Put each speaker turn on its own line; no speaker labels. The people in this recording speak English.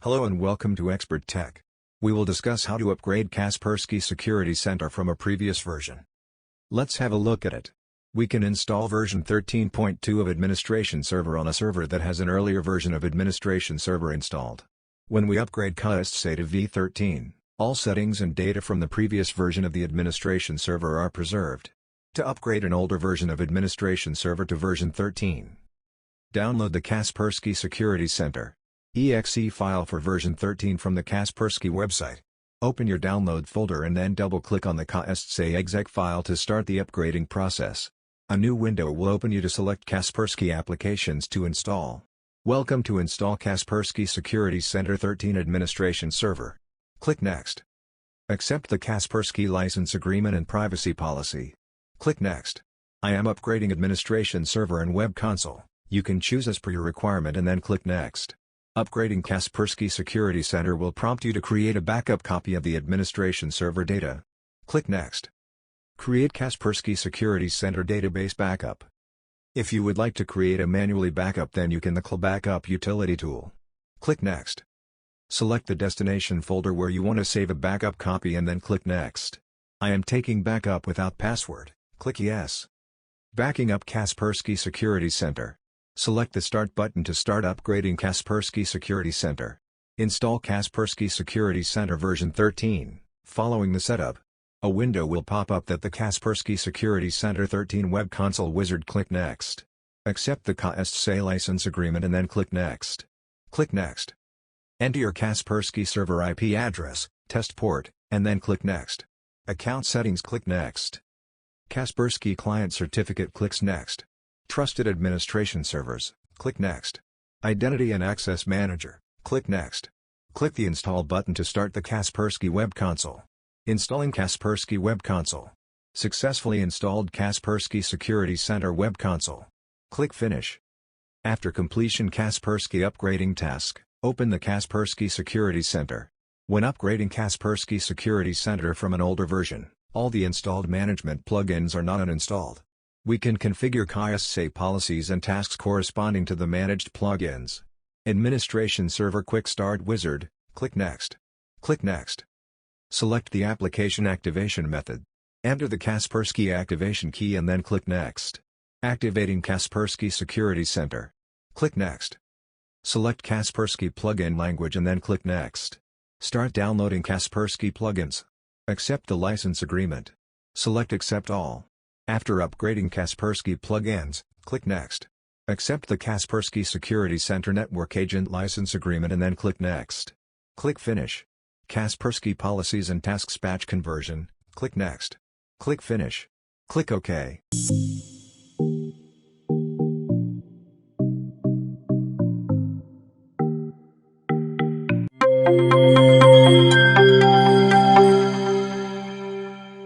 Hello and welcome to Expert Tech. We will discuss how to upgrade Kaspersky Security Center from a previous version. Let's have a look at it. We can install version 13.2 of Administration Server on a server that has an earlier version of Administration Server installed. When we upgrade Kaspersky to v13, all settings and data from the previous version of the Administration Server are preserved. To upgrade an older version of Administration Server to version 13, download the Kaspersky Security Center .exe file for version 13 from the Kaspersky website. Open your download folder and then double-click on the Kaspersky exec file to start the upgrading process. A new window will open you to select Kaspersky applications to install. Welcome to install Kaspersky Security Center 13 Administration Server. Click Next. Accept the Kaspersky license agreement and privacy policy. Click Next. I am upgrading Administration Server and Web Console. You can choose as per your requirement and then click Next. Upgrading Kaspersky Security Center will prompt you to create a backup copy of the Administration Server data. Click Next. Create Kaspersky Security Center database backup. If you would like to create a manually backup, then you can the Backup utility tool. Click Next. Select the destination folder where you want to save a backup copy and then click Next. I am taking backup without password. Click Yes. Backing up Kaspersky Security Center. Select the Start button to start upgrading Kaspersky Security Center. Install Kaspersky Security Center version 13. Following the setup, a window will pop up that the Kaspersky Security Center 13 Web Console wizard. Click Next. Accept the Kaspersky license agreement and then click Next. Click Next. Enter your Kaspersky server IP address, test port, and then click Next. Account settings. Click Next. Kaspersky client certificate. Clicks Next. Trusted administration servers. Click Next. Identity and access manager. Click Next. Click the Install button to start the Kaspersky Web Console. Installing Kaspersky Web Console. Successfully installed Kaspersky Security Center Web Console. Click Finish. After completion Kaspersky upgrading task, open the Kaspersky Security Center. When upgrading Kaspersky Security Center from an older version, all the installed management plugins are not uninstalled. We can configure Kaspersky policies and tasks corresponding to the managed plugins. Administration Server Quick Start Wizard. Click Next. Click Next. Select the application activation method. Enter the Kaspersky activation key and then click Next. Activating Kaspersky Security Center. Click Next. Select Kaspersky plugin language and then click Next. Start downloading Kaspersky plugins. Accept the license agreement. Select Accept All. After upgrading Kaspersky plugins, click Next. Accept the Kaspersky Security Center Network Agent License Agreement and then click Next. Click Finish. Kaspersky Policies and Tasks Batch Conversion. Click Next. Click Finish. Click OK.